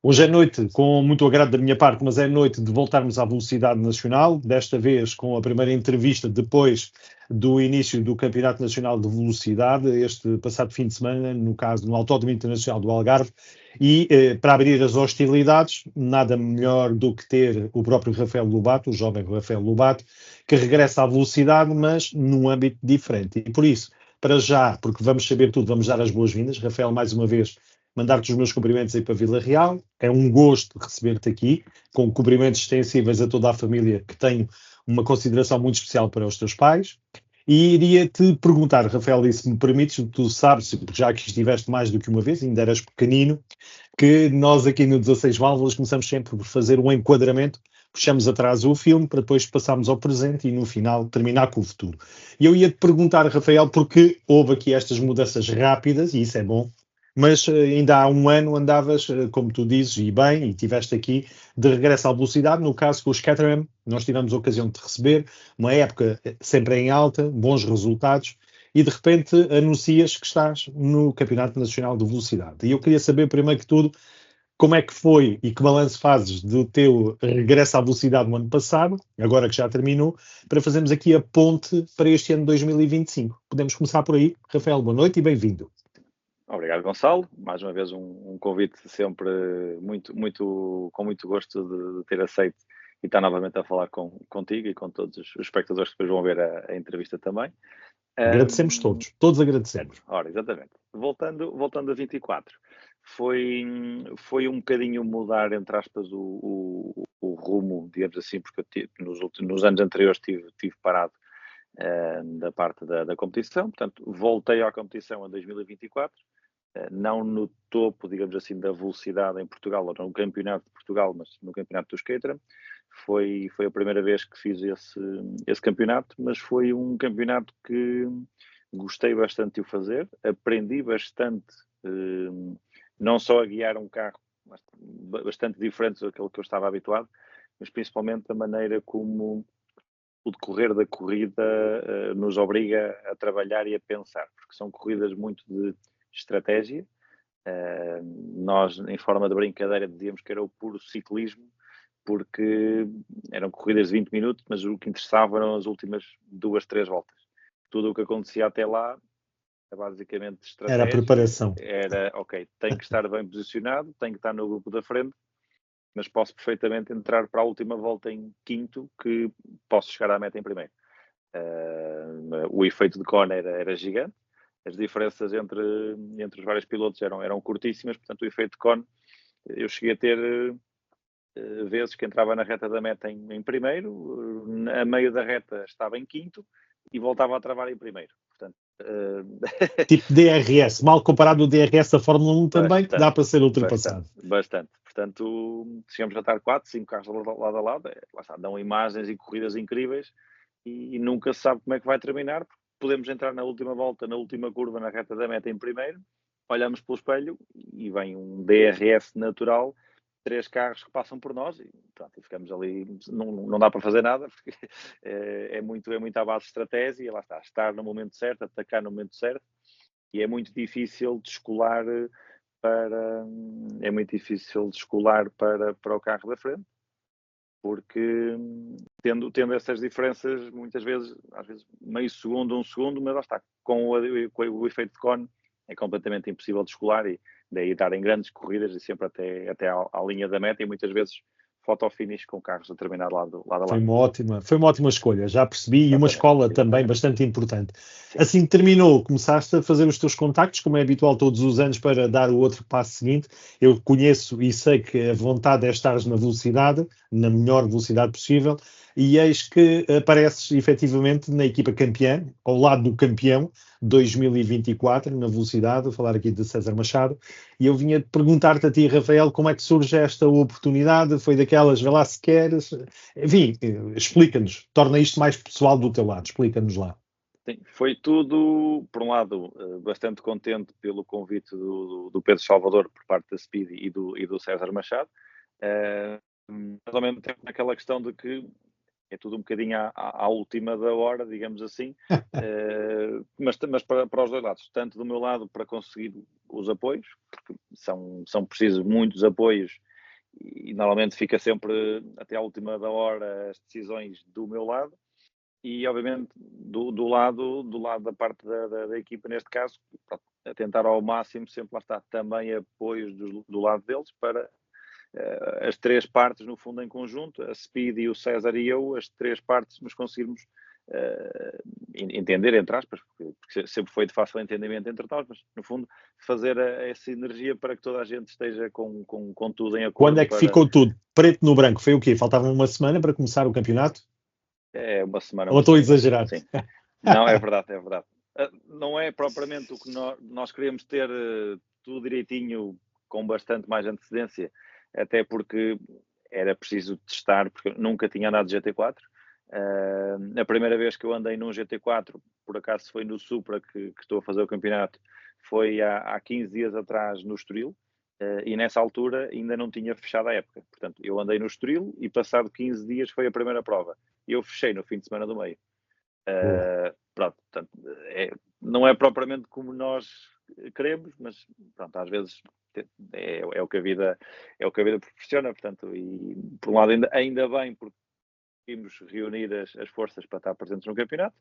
Hoje é noite, com muito agrado da minha parte, mas é noite de voltarmos à velocidade nacional, desta vez com a primeira entrevista depois do início do Campeonato Nacional de Velocidade, este passado fim de semana, no caso, no Autódromo Internacional do Algarve, e para abrir as hostilidades, nada melhor do que ter o próprio Rafael Lobato, o jovem Rafael Lobato, que regressa à velocidade, mas num âmbito diferente. E por isso, para já, porque vamos saber tudo, vamos dar as boas-vindas. Rafael, mais uma vez, mandar-te os meus cumprimentos aí para Vila Real. É um gosto receber-te aqui, com cumprimentos extensíveis a toda a família, que tenho uma consideração muito especial para os teus pais. E iria-te perguntar, Rafael, e se me permites, tu sabes, já que estiveste mais do que uma vez, ainda eras pequenino, que nós aqui no 16 Válvulas começamos sempre por fazer um enquadramento, puxamos atrás o filme para depois passarmos ao presente e no final terminar com o futuro. E eu ia-te perguntar, Rafael, porque houve aqui estas mudanças rápidas, e isso é bom, mas ainda há um ano andavas, como tu dizes, e bem, e estiveste aqui de regresso à velocidade, no caso com os Caterham, nós tivemos a ocasião de te receber, uma época sempre em alta, bons resultados, e de repente anuncias que estás no Campeonato Nacional de Velocidade. E eu queria saber, primeiro que tudo, como é que foi e que balanço fazes do teu regresso à velocidade no ano passado, agora que já terminou, para fazermos aqui a ponte para este ano de 2025. Podemos começar por aí. Rafael, boa noite e bem-vindo. Obrigado, Gonçalo. Mais uma vez um convite sempre com muito gosto de ter aceito e estar novamente a falar contigo e com todos os espectadores que depois vão ver a entrevista também. Agradecemos todos agradecemos. Ora, exatamente. Voltando a 24, foi um bocadinho mudar, entre aspas, o rumo, digamos assim, porque nos anos anteriores tive parado da parte da competição, portanto, voltei à competição em 2024, não no topo, digamos assim, da velocidade em Portugal, ou no campeonato de Portugal, mas no campeonato dos Caterham. Foi a primeira vez que fiz esse campeonato, mas foi um campeonato que gostei bastante de o fazer, aprendi bastante, não só a guiar um carro bastante diferente daquele que eu estava habituado, mas principalmente a maneira como o decorrer da corrida nos obriga a trabalhar e a pensar, porque são corridas muito de estratégia. Nós, em forma de brincadeira, dizíamos que era o puro ciclismo, porque eram corridas de 20 minutos, mas o que interessava eram as últimas 2, 3 voltas. Tudo o que acontecia até lá era basicamente estratégia. Era a preparação. Era, ok, tenho que estar bem posicionado, tenho que estar no grupo da frente, mas posso perfeitamente entrar para a última volta em quinto, que posso chegar à meta em primeiro. O efeito de cone era gigante, as diferenças entre os vários pilotos eram curtíssimas, portanto o efeito de cone, eu cheguei a ter vezes que entrava na reta da meta em primeiro, a meio da reta estava em quinto e voltava a travar em primeiro. Portanto, tipo DRS, mal comparado ao DRS da Fórmula 1 também, bastante, que dá para ser ultrapassado. Bastante. Portanto, chegamos a estar 4, 5 carros lado a lado, lá está, dão imagens e corridas incríveis e nunca se sabe como é que vai terminar, porque podemos entrar na última volta, na última curva, na reta da meta em primeiro, olhamos pelo espelho e vem um DRS natural, 3 carros que passam por nós e, pronto, e ficamos ali, não dá para fazer nada, porque é muito à base de estratégia, e lá está, estar no momento certo, atacar no momento certo, e é muito difícil descolar para o carro da frente, porque tendo essas diferenças, muitas vezes, às vezes meio segundo, um segundo, mas lá está, com o efeito de cone é completamente impossível descolar e daí estar em grandes corridas e sempre até à linha da meta e muitas vezes fotofinish com carros a terminar lado a lado. Foi uma ótima escolha, já percebi, e uma escola também bastante importante. Sim. Assim que terminou, começaste a fazer os teus contactos, como é habitual todos os anos, para dar o outro passo seguinte. Eu conheço e sei que a vontade é estar na velocidade, na melhor velocidade possível, e eis que apareces efetivamente na equipa campeã, ao lado do campeão 2024, na velocidade, vou falar aqui de César Machado, e eu vinha perguntar-te a ti, Rafael, como é que surge esta oportunidade? Foi daquelas, vê lá se queres, enfim, explica-nos, torna isto mais pessoal do teu lado, explica-nos lá. Sim, foi tudo, por um lado, bastante contente pelo convite do Pedro Salvador por parte da Speed e do César Machado, mas ao mesmo tempo naquela questão de que é tudo um bocadinho à última da hora, digamos assim, mas para os dois lados, tanto do meu lado para conseguir os apoios, porque são precisos muitos apoios e normalmente fica sempre até à última da hora as decisões do meu lado. E, obviamente, do lado da parte da equipa, neste caso, a tentar ao máximo, sempre lá está, também apoios do lado deles para as três partes, no fundo, em conjunto, a Speedy, o César e eu, as três partes, nos conseguirmos entender, entre aspas, porque sempre foi de fácil entendimento entre nós, mas, no fundo, fazer essa energia para que toda a gente esteja com tudo em acordo. Quando é que ficou tudo preto no branco? Foi o quê? Faltava uma semana para começar o campeonato? É uma semana. Ou estou a exagerar? Sim. Não, é verdade, é verdade. Não é propriamente o que nós queríamos ter tudo direitinho, com bastante mais antecedência, até porque era preciso testar, porque eu nunca tinha andado de GT4. A primeira vez que eu andei num GT4, por acaso foi no Supra que estou a fazer o campeonato, foi há 15 dias atrás no Estoril. E nessa altura ainda não tinha fechado a época. Portanto, eu andei no Estoril e passado 15 dias foi a primeira prova. E eu fechei no fim de semana do meio. Pronto, portanto, não é propriamente como nós queremos, mas pronto, às vezes é o que a vida proporciona. Portanto, e por um lado ainda bem, porque conseguimos reunir as forças para estar presentes no campeonato.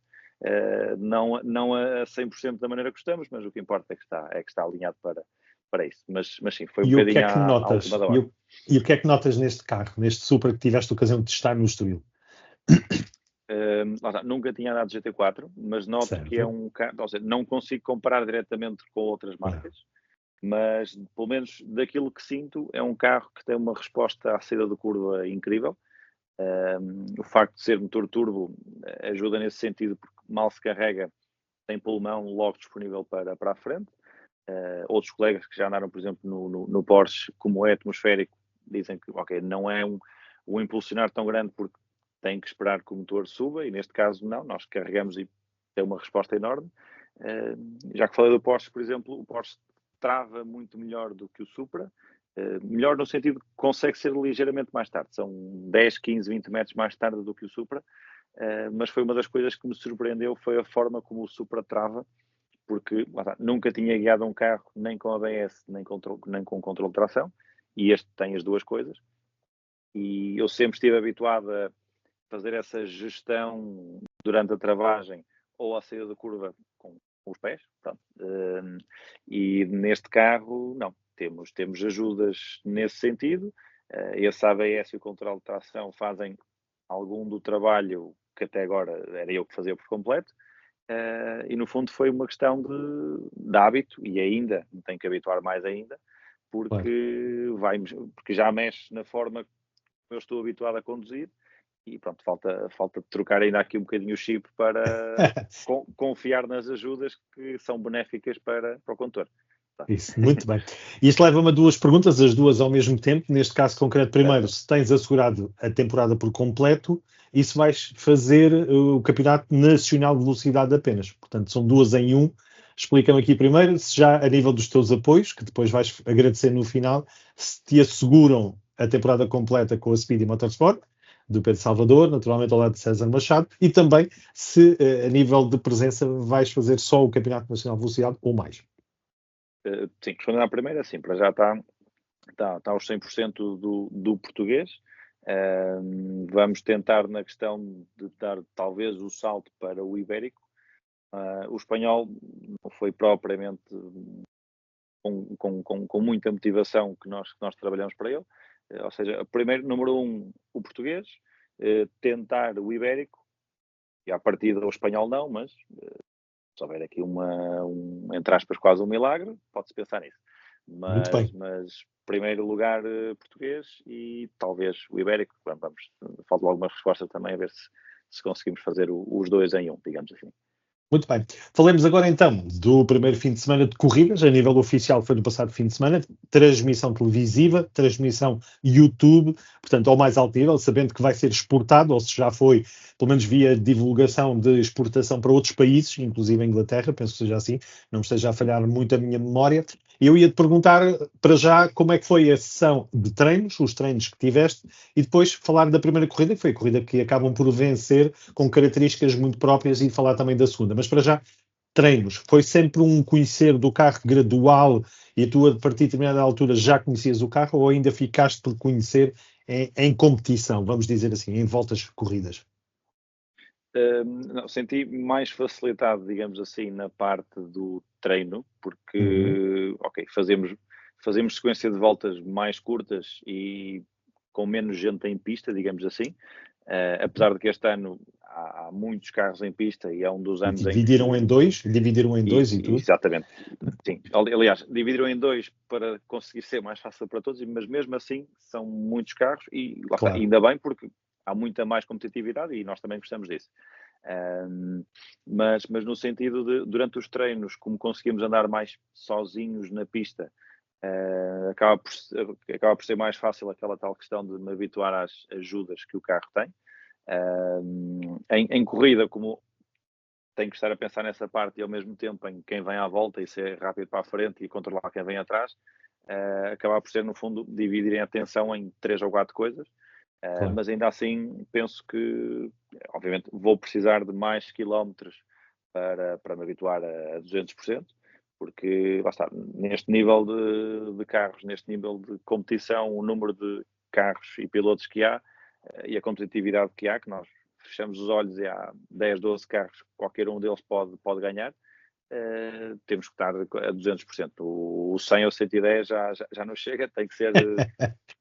Não a 100% da maneira que gostamos, mas o que importa é que está alinhado para isso. Mas sim, foi um bocadinho à última da hora. E o que é que notas neste carro, neste Supra que tiveste a ocasião de testar no Estoril? Nunca tinha andado de GT4, mas noto certo. Que é um carro, ou seja, não consigo comparar diretamente com outras marcas, mas pelo menos daquilo que sinto, é um carro que tem uma resposta à saída de curva incrível. O facto de ser motor turbo ajuda nesse sentido, porque mal se carrega, tem pulmão logo disponível para a frente. Outros colegas que já andaram, por exemplo, no Porsche, como é atmosférico, dizem que não é um impulsionar tão grande porque tem que esperar que o motor suba, e neste caso não, nós carregamos e tem uma resposta enorme. Já que falei do Porsche, por exemplo, o Porsche trava muito melhor do que o Supra, melhor no sentido que consegue ser ligeiramente mais tarde, são 10, 15, 20 metros mais tarde do que o Supra, mas foi uma das coisas que me surpreendeu, foi a forma como o Supra trava, porque nunca tinha guiado um carro nem com ABS, nem com controle de tração, e este tem as duas coisas, e eu sempre estive habituado a fazer essa gestão durante a travagem ou a saída da curva com os pés, e neste carro não, temos ajudas nesse sentido. Esse ABS e o controle de tração fazem algum do trabalho que até agora era eu que fazia por completo, e no fundo foi uma questão de hábito, e ainda me tenho que habituar mais ainda, porque já mexe na forma como eu estou habituado a conduzir. E pronto, falta trocar ainda aqui um bocadinho o chip para confiar nas ajudas que são benéficas para o condutor. Isso, muito bem. E isto leva-me a duas perguntas, as duas ao mesmo tempo. Neste caso concreto, primeiro, se tens assegurado a temporada por completo e se vais fazer o Campeonato Nacional de Velocidade apenas. Portanto, são duas em um. Explica-me aqui primeiro, se já a nível dos teus apoios, que depois vais agradecer no final, se te asseguram a temporada completa com a Speedy Motorsport, do Pedro Salvador, naturalmente ao lado de César Machado, e também se a nível de presença vais fazer só o Campeonato Nacional de Velocidade ou mais. Sim, respondendo à primeira, sim, para já está aos 100% do português. Vamos tentar na questão de dar talvez o salto para o ibérico. O espanhol não foi propriamente com muita motivação que nós trabalhamos para ele. Ou seja, primeiro, número 1, o português, tentar o ibérico, e à partida o espanhol não, mas se houver aqui entre aspas, quase um milagre, pode-se pensar nisso. Mas primeiro lugar português e talvez o ibérico. Faltam algumas respostas também a ver se conseguimos fazer os dois em um, digamos assim. Muito bem. Falemos agora então do primeiro fim de semana de corridas. A nível oficial foi no passado fim de semana. Transmissão televisiva, transmissão YouTube, portanto ao mais alto nível, sabendo que vai ser exportado, ou se já foi, pelo menos via divulgação de exportação para outros países, inclusive a Inglaterra, penso que seja assim, não me esteja a falhar muito a minha memória. Eu ia-te perguntar para já como é que foi a sessão de treinos, os treinos que tiveste, e depois falar da primeira corrida, que foi a corrida que acabam por vencer com características muito próprias, e falar também da segunda. Mas para já, treinos, foi sempre um conhecer do carro gradual e tu, a partir de determinada altura, já conhecias o carro ou ainda ficaste por conhecer em competição, vamos dizer assim, em voltas corridas? Não, senti mais facilidade, digamos assim, na parte do treino, Uhum, porque, ok, fazemos sequência de voltas mais curtas e com menos gente em pista, digamos assim. Apesar de que este ano há muitos carros em pista e é um dos e anos em que. dividiram em dois e tudo. Exatamente, sim. Aliás, dividiram em dois para conseguir ser mais fácil para todos, mas mesmo assim são muitos carros e lá está, Claro, ainda bem porque há muita mais competitividade e nós também gostamos disso. Mas no sentido de, durante os treinos, como conseguimos andar mais sozinhos na pista, acaba por ser mais fácil aquela tal questão de me habituar às ajudas que o carro tem. Em corrida, como tenho que estar a pensar nessa parte e ao mesmo tempo em quem vem à volta e ser rápido para a frente e controlar quem vem atrás, acaba por ser, no fundo, dividirem a atenção em 3 ou 4 coisas. claro. Mas ainda assim penso que, obviamente, vou precisar de mais quilómetros para me habituar a 200%, porque, lá está, neste nível de carros, neste nível de competição, o número de carros e pilotos que há e a competitividade que há, que nós fechamos os olhos e há 10, 12 carros, qualquer um deles pode ganhar, temos que estar a 200%. O 100 ou 110 já não chega, tem que ser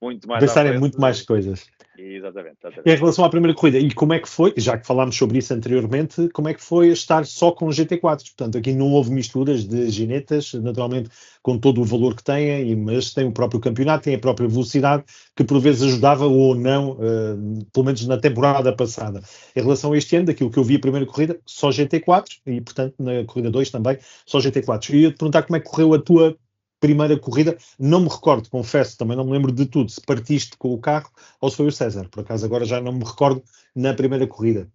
muito mais à Pensar em frente. muito mais coisas. Exatamente, Em exatamente. relação à primeira corrida, e como é que foi, já que falámos sobre isso anteriormente, como é que foi estar só com GT4s? Portanto, aqui não houve misturas de ginetas, naturalmente com todo o valor que têm, mas tem o próprio campeonato, tem a própria velocidade, que por vezes ajudava ou não, pelo menos na temporada passada. Em relação a este ano, daquilo que eu vi a primeira corrida, só GT4s, e portanto na corrida 2 também, só GT4s. E ia-te perguntar como é que correu a tua primeira corrida, não me recordo, confesso, também não me lembro de tudo, se partiste com o carro ou se foi o César. Por acaso agora já não me recordo na primeira corrida.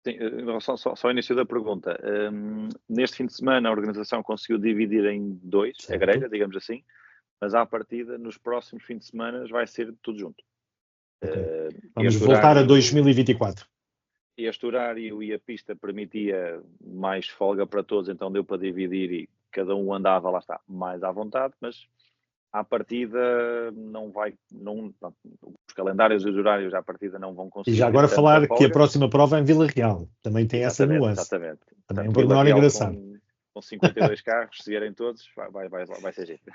Sim, em relação só ao início da pergunta, neste fim de semana a organização conseguiu dividir em dois a Certo? grelha, digamos assim, mas à partida nos próximos fins de semana vai ser tudo junto. Ok. Vamos Este voltar a horário 2024. Este horário e a pista permitia mais folga para todos, então deu para dividir e cada um andava, lá está, mais à vontade, mas à partida não vai, não, os calendários e os horários à partida não vão E conseguir já ter agora tanta falar que a folga. próxima prova é em Vila Real. Também tem essa Exatamente, nuance. exatamente. Também é um Portanto, Vila pormenor Real engraçado. com 52 carros, se vierem todos, vai ser jeito.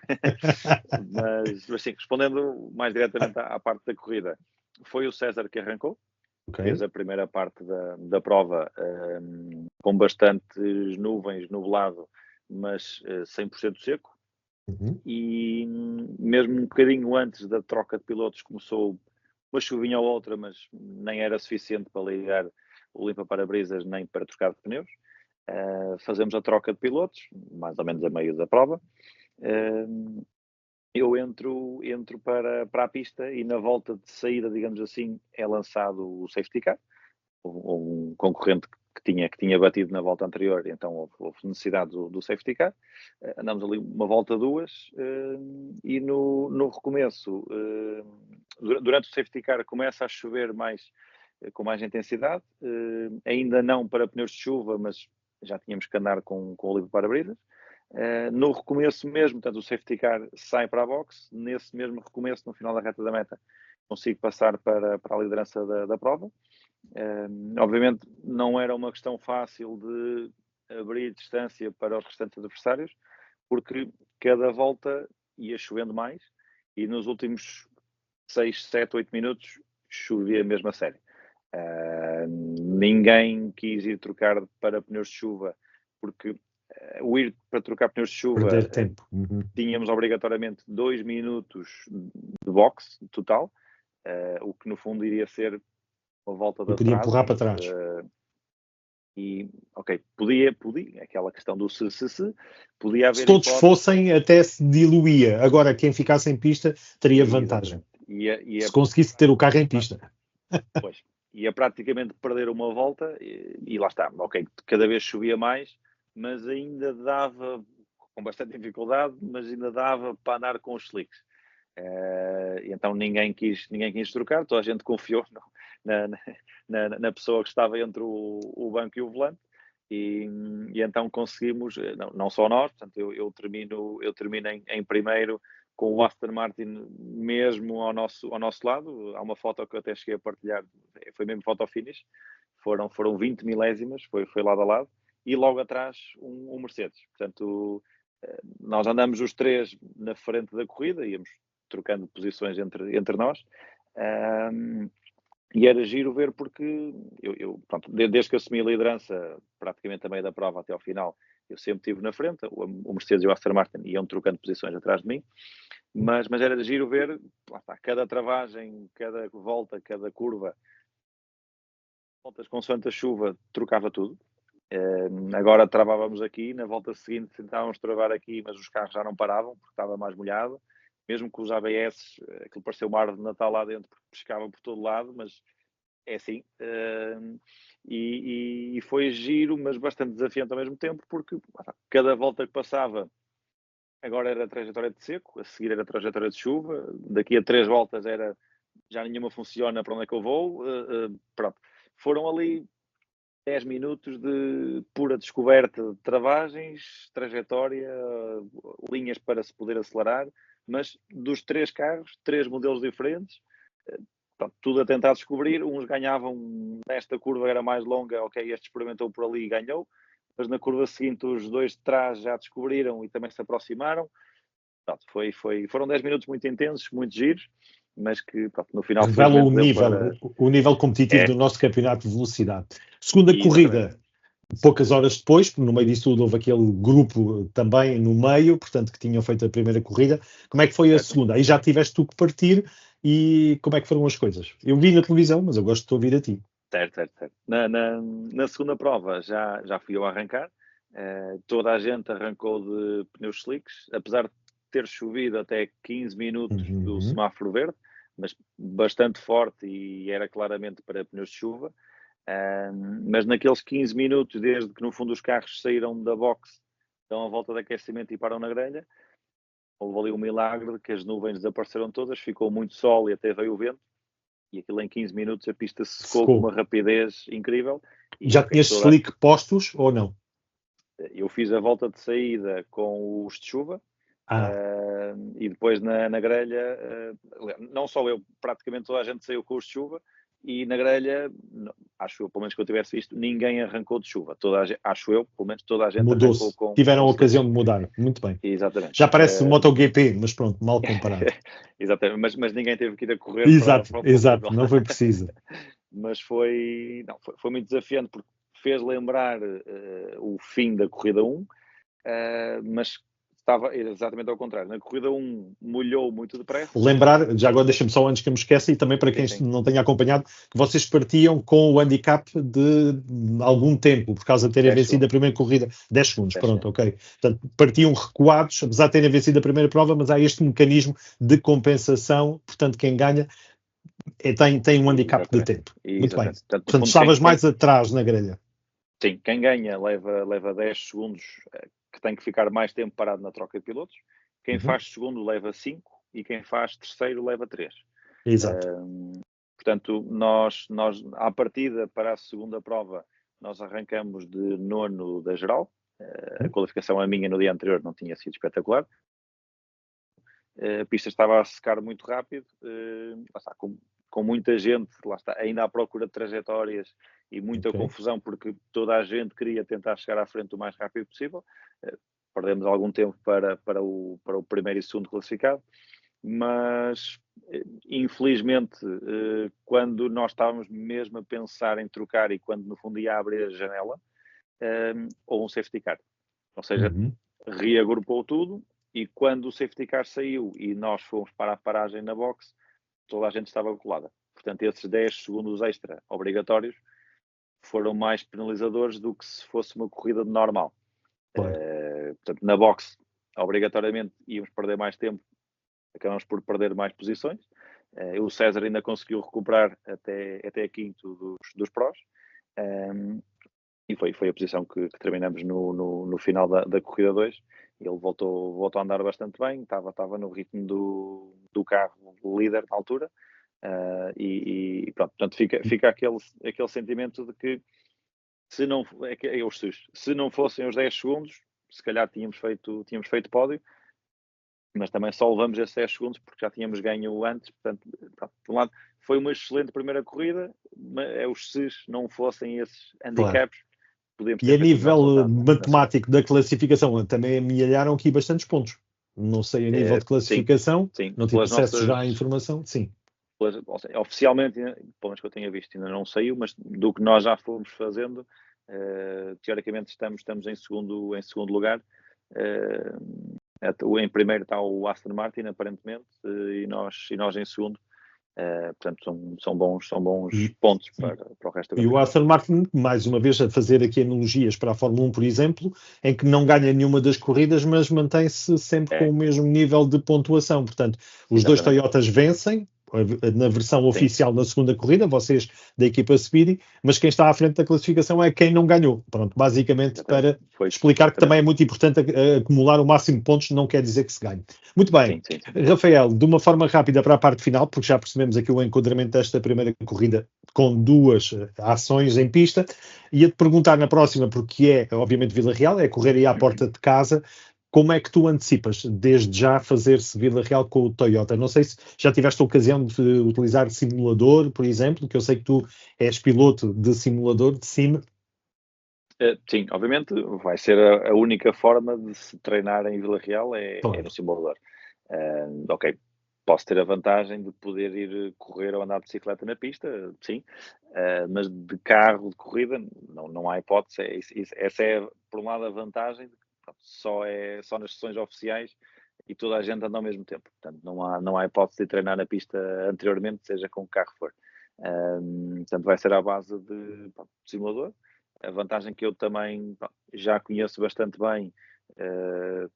Mas sim, respondendo mais diretamente à parte da corrida, foi o César que arrancou, Ok. fez a primeira parte da prova com bastantes nuvens, nublado, mas 100% seco. Uhum. E mesmo um bocadinho antes da troca de pilotos começou uma chuvinha ou outra, mas nem era suficiente para ligar o limpa-parabrisas nem para trocar de pneus. Fazemos a troca de pilotos, mais ou menos a meio da prova. Uh, eu entro para a pista e na volta de saída, digamos assim, é lançado o safety car, um concorrente que tinha batido na volta anterior, então houve necessidade do safety car. Andamos ali uma volta, duas, e no recomeço, durante o safety car, começa a chover com mais intensidade, ainda não para pneus de chuva, mas já tínhamos que andar com o livre para-brisas. No recomeço mesmo, portanto, o safety car sai para a box, nesse mesmo recomeço, no final da reta da meta, consigo passar para a liderança da prova. Obviamente não era uma questão fácil de abrir distância para os restantes adversários, porque cada volta ia chovendo mais e nos últimos 6, 7, 8 minutos chovia mesmo a sério. Ninguém quis ir trocar para pneus de chuva, porque o ir para trocar pneus de chuva Perder tempo. Uhum. tínhamos obrigatoriamente 2 minutos de boxe total, o que no fundo iria ser uma volta de E podia atraso. empurrar para trás. E, ok, podia, aquela questão do se, podia Se haver todos hipótese. fossem, até se diluía. Agora, quem ficasse em pista teria vantagem. Exatamente. Se conseguisse ter o carro em pista. Pois, ia praticamente perder uma volta e lá está. Ok, cada vez chovia mais, mas ainda dava, com bastante dificuldade, mas ainda dava para andar com os slicks. Então ninguém quis trocar, toda a gente confiou na pessoa que estava entre o banco e o volante. e então conseguimos, não só nós, portanto, eu termino em primeiro, com o Aston Martin mesmo ao nosso lado. Há uma foto que eu até cheguei a partilhar, foi mesmo foto finish, foram 20 milésimas, foi lado a lado, e logo atrás um Mercedes. Portanto, nós andamos os três na frente da corrida, íamos trocando posições entre nós, e era giro ver porque pronto, desde que assumi a liderança, praticamente a meio da prova até ao final, eu sempre estive na frente. O Mercedes e o Aston Martin iam trocando posições atrás de mim, mas era giro ver, lá está, cada travagem, cada volta, cada curva, voltas consoante a chuva, trocava tudo. Agora travávamos aqui, na volta seguinte tentávamos travar aqui, mas os carros já não paravam porque estava mais molhado. Mesmo com os ABS, aquilo parecia uma árvore de Natal lá dentro, porque pescava por todo lado, mas é assim. E foi giro, mas bastante desafiante ao mesmo tempo, porque cada volta que passava, agora era a trajetória de seco, a seguir era a trajetória de chuva, daqui a 3 voltas era já nenhuma funciona, para onde é que eu vou? Pronto. Foram ali 10 minutos de pura descoberta de travagens, trajetória, linhas para se poder acelerar, mas dos 3 carros, 3 modelos diferentes, pronto, tudo a tentar descobrir. Uns ganhavam nesta curva, era mais longa, ok, este experimentou por ali e ganhou, mas na curva seguinte os 2 de trás já descobriram e também se aproximaram. Pronto, foram 10 minutos muito intensos, muito giros, mas que pronto, no final Revela felizmente deu para... o nível competitivo do nosso campeonato de velocidade. Segunda corrida, poucas horas depois, no meio disso tudo houve aquele grupo também no meio, portanto, que tinham feito a primeira corrida. Como é que foi a segunda? Aí já tiveste tu que partir, e como é que foram as coisas? Eu vi na televisão, mas eu gosto de te ouvir a ti. Certo. Na segunda prova já fui eu a arrancar. Toda a gente arrancou de pneus slicks, apesar de ter chovido até 15 minutos do semáforo verde, mas bastante forte e era claramente para pneus de chuva. Mas naqueles 15 minutos, desde que no fundo os carros saíram da box, dão a volta de aquecimento e param na grelha, houve ali um milagre de que as nuvens desapareceram todas, ficou muito sol e até veio o vento, e aquilo em 15 minutos a pista se secou com uma rapidez incrível. E, já tinhas slick postos ou não? Eu fiz a volta de saída com os de chuva, e depois na grelha, não só eu, praticamente toda a gente saiu com os de chuva, e na grelha, acho eu, pelo menos que eu tivesse visto, ninguém arrancou de chuva. Acho eu, pelo menos toda a gente mudou-se. Arrancou com... Tiveram a ocasião de mudar. Muito bem. Exatamente. Já parece MotoGP, mas pronto, mal comparado. Exatamente, mas ninguém teve que ir a correr exato, para o exato, não foi preciso. Mas foi muito desafiante, porque fez lembrar o fim da corrida 1, mas estava exatamente ao contrário. Na corrida 1 molhou muito depressa. Lembrar, já agora deixa-me só antes que eu me esqueça, e também para quem não tenha acompanhado, que vocês partiam com o handicap de algum tempo, por causa de terem vencido a primeira corrida. 10 segundos, pronto, ok. Portanto, partiam recuados, apesar de terem vencido a primeira prova, mas há este mecanismo de compensação, portanto, quem ganha tem um handicap de tempo. Muito bem. Portanto, estavas mais atrás na grelha. Sim, quem ganha leva 10 segundos, que tem que ficar mais tempo parado na troca de pilotos. Quem faz segundo leva 5 e quem faz terceiro leva 3. Exato. Portanto, nós à partida para a segunda prova, nós arrancamos de 9º da geral. A qualificação a minha no dia anterior não tinha sido espetacular. A pista estava a secar muito rápido, com muita gente, lá está, ainda à procura de trajetórias e muita confusão, porque toda a gente queria tentar chegar à frente o mais rápido possível. Perdemos algum tempo para o primeiro e segundo classificado, mas infelizmente, quando nós estávamos mesmo a pensar em trocar e quando no fundo ia abrir a janela, houve um safety car. Ou seja, reagrupou tudo, e quando o safety car saiu e nós fomos para a paragem na box, toda a gente estava colada. Portanto, esses 10 segundos extra obrigatórios foram mais penalizadores do que se fosse uma corrida normal. Portanto, na box, obrigatoriamente, íamos perder mais tempo, acabamos por perder mais posições. O César ainda conseguiu recuperar até quinto dos prós. E foi a posição que terminamos no final da corrida 2. Ele voltou a andar bastante bem, estava no ritmo do carro líder na altura, e pronto, portanto fica aquele sentimento de que Se não, é os SUS. Se não fossem os 10 segundos, se calhar tínhamos feito pódio, mas também só levamos esses 10 segundos porque já tínhamos ganho antes. Portanto, por um lado, foi uma excelente primeira corrida, mas se não fossem esses Claro. handicaps, podíamos E ter a feito o melhor nível resultado matemático da classificação, também amealharam aqui bastantes pontos. Não sei a nível de sim, classificação, sim. não tive acesso já à informação. Sim. Oficialmente, pelo menos que eu tenha visto, ainda não saiu, mas do que nós já fomos fazendo, teoricamente estamos em segundo lugar. Em primeiro está o Aston Martin, aparentemente, e nós em segundo. Portanto, são bons pontos para o resto do E o campeonato. Aston Martin, mais uma vez, a fazer aqui analogias para a Fórmula 1, por exemplo, em que não ganha nenhuma das corridas, mas mantém-se sempre com o mesmo nível de pontuação. Portanto, os dois Exatamente. Toyotas vencem, na versão oficial na segunda corrida, vocês da equipa Speedy, mas quem está à frente da classificação é quem não ganhou. Pronto, basicamente para explicar que também é muito importante acumular o máximo de pontos, não quer dizer que se ganhe. Muito bem, sim. Rafael, de uma forma rápida para a parte final, porque já percebemos aqui o enquadramento desta primeira corrida com duas ações em pista, ia-te perguntar na próxima, porque é, obviamente, Vila Real, é correr aí à porta de casa. Como é que tu antecipas, desde já, fazer-se Vila Real com o Toyota? Não sei se já tiveste a ocasião de utilizar simulador, por exemplo, que eu sei que tu és piloto de simulador de sim. Sim, obviamente vai ser a única forma de se treinar em Vila Real é no simulador. Ok, posso ter a vantagem de poder ir correr ou andar de bicicleta na pista, sim, mas de carro de corrida não há hipótese. Essa é, por um lado, a vantagem, só nas sessões oficiais e toda a gente anda ao mesmo tempo. Portanto, não há hipótese de treinar na pista anteriormente, seja com o carro for. Portanto, vai ser à base de simulador. A vantagem que eu também já conheço bastante bem,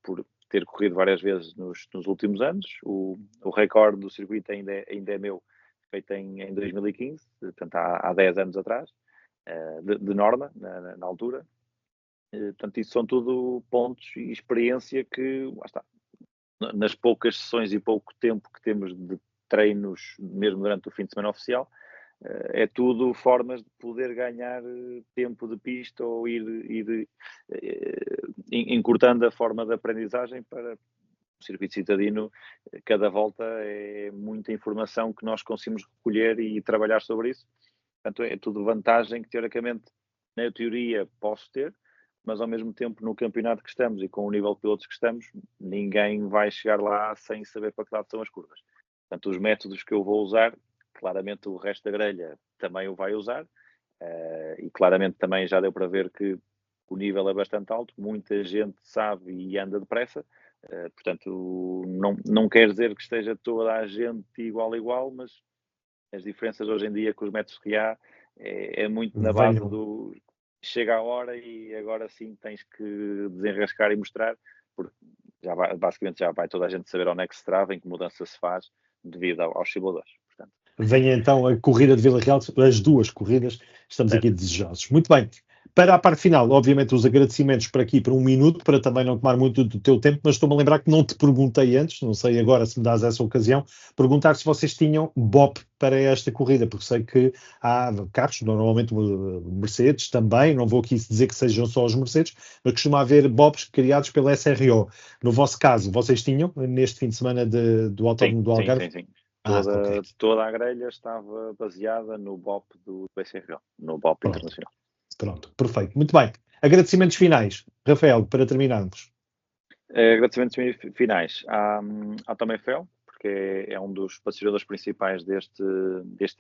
por ter corrido várias vezes nos últimos anos. O recorde do circuito ainda é meu, feito em 2015, portanto há 10 anos atrás, de norma, na altura. Portanto, isso são tudo pontos e experiência que, lá está, nas poucas sessões e pouco tempo que temos de treinos, mesmo durante o fim de semana oficial, é tudo formas de poder ganhar tempo de pista ou ir encurtando a forma de aprendizagem para o circuito citadino. Cada volta é muita informação que nós conseguimos recolher e trabalhar sobre isso. Portanto, é tudo vantagem que, teoricamente, na teoria posso ter, mas ao mesmo tempo no campeonato que estamos e com o nível de pilotos que estamos, ninguém vai chegar lá sem saber para que lado são as curvas. Portanto, os métodos que eu vou usar, claramente o resto da grelha também o vai usar, e claramente também já deu para ver que o nível é bastante alto, muita gente sabe e anda depressa, portanto não quer dizer que esteja toda a gente igual a igual, mas as diferenças hoje em dia com os métodos que há é muito na base do chega a hora e agora sim tens que desenrascar e mostrar, porque basicamente já vai toda a gente saber onde é que se trava, em que mudança se faz devido aos simuladores. Portanto, vem então a corrida de Vila Real, as duas corridas, estamos aqui desejosos. Muito bem. Para a parte final, obviamente, os agradecimentos por aqui por um minuto, para também não tomar muito do teu tempo, mas estou-me a lembrar que não te perguntei antes, não sei agora se me dás essa ocasião, perguntar se vocês tinham BOP para esta corrida, porque sei que há carros, normalmente Mercedes também, não vou aqui dizer que sejam só os Mercedes, mas costuma haver BOPs criados pela SRO. No vosso caso, vocês tinham, neste fim de semana do Autódromo do Algarve? Sim. Okay. Toda a grelha estava baseada no BOP do SRO, no BOP internacional. Pronto, perfeito. Muito bem. Agradecimentos finais. Rafael, para terminarmos. Agradecimentos finais à Tomefel, porque é um dos patrocinadores principais deste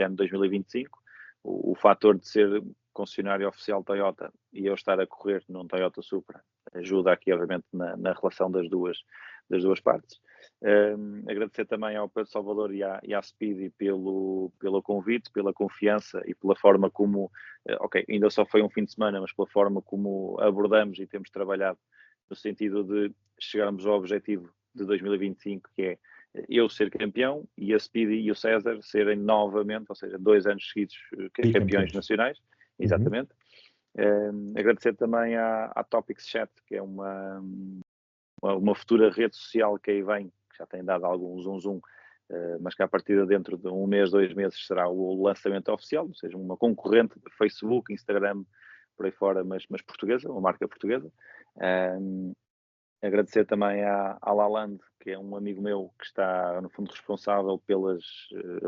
ano de 2025. O fator de ser concessionário oficial Toyota e eu estar a correr num Toyota Supra ajuda aqui, obviamente, na relação das duas partes. Agradecer também ao Pedro Salvador e à Speedy pelo convite, pela confiança e pela forma como, ainda só foi um fim de semana, mas pela forma como abordamos e temos trabalhado no sentido de chegarmos ao objetivo de 2025, que é eu ser campeão e a Speedy e o César serem novamente, ou seja, 2 anos seguidos campeões nacionais. Exatamente. Agradecer também à Topics Chat, que é uma futura rede social que aí vem, que já tem dado algum zoom, mas que a partir de dentro de 1 mês, 2 meses será o lançamento oficial, ou seja, uma concorrente de Facebook, Instagram, por aí fora, mas portuguesa, uma marca portuguesa. Agradecer também à Laland, que é um amigo meu que está, no fundo, responsável pelas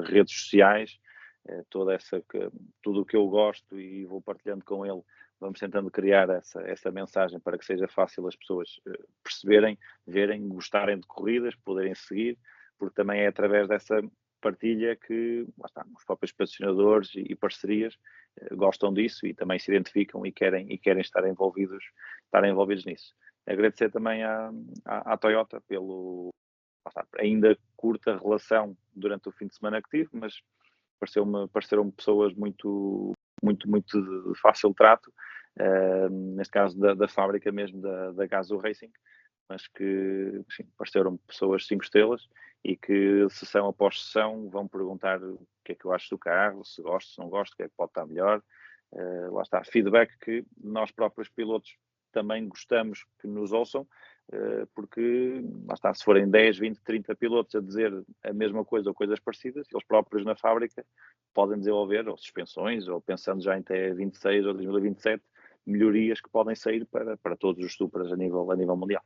redes sociais, tudo o que eu gosto e vou partilhando com ele, vamos tentando criar essa mensagem para que seja fácil as pessoas perceberem, verem, gostarem de corridas, poderem seguir, porque também é através dessa partilha que lá está, os próprios patrocinadores e parcerias gostam disso e também se identificam e querem estar envolvidos nisso. Agradecer também à Toyota pelo ainda curta relação durante o fim de semana que tive, mas pareceram pessoas muito de fácil trato, neste caso da fábrica mesmo da Gazoo Racing, mas que sim, pareceram pessoas 5 estrelas e que sessão após sessão vão perguntar o que é que eu acho do carro, se gosto, se não gosto, o que é que pode estar melhor. Lá está, feedback que nós próprios pilotos também gostamos que nos ouçam, porque, lá está, se forem 10, 20, 30 pilotos a dizer a mesma coisa ou coisas parecidas, eles próprios na fábrica podem desenvolver ou suspensões, ou pensando já em até 26 ou 2027, melhorias que podem sair para todos os Supras a nível mundial.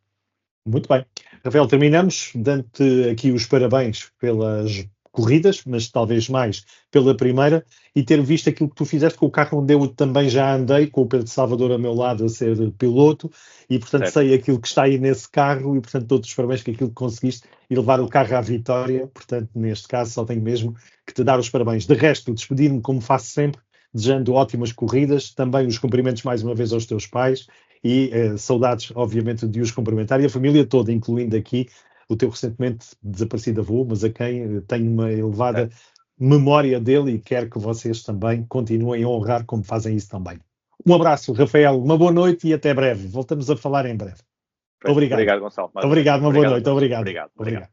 Muito bem. Rafael, terminamos dando-te aqui os parabéns pelas corridas, mas talvez mais pela primeira, e ter visto aquilo que tu fizeste com o carro onde eu também já andei, com o Pedro Salvador a meu lado a ser piloto, e portanto sei aquilo que está aí nesse carro, e portanto todos os parabéns que aquilo que conseguiste e levar o carro à vitória, portanto neste caso só tenho mesmo que te dar os parabéns. De resto, despedir-me como faço sempre, desejando ótimas corridas, também os cumprimentos mais uma vez aos teus pais, e saudades, obviamente, de os cumprimentar, e a família toda, incluindo aqui o teu recentemente desaparecido avô, mas a quem tenho uma elevada memória dele e quero que vocês também continuem a honrar como fazem isso também. Um abraço, Rafael, uma boa noite e até breve. Voltamos a falar em breve. Obrigado. Obrigado, Gonçalo. Obrigado, uma boa noite. Obrigado. Obrigado.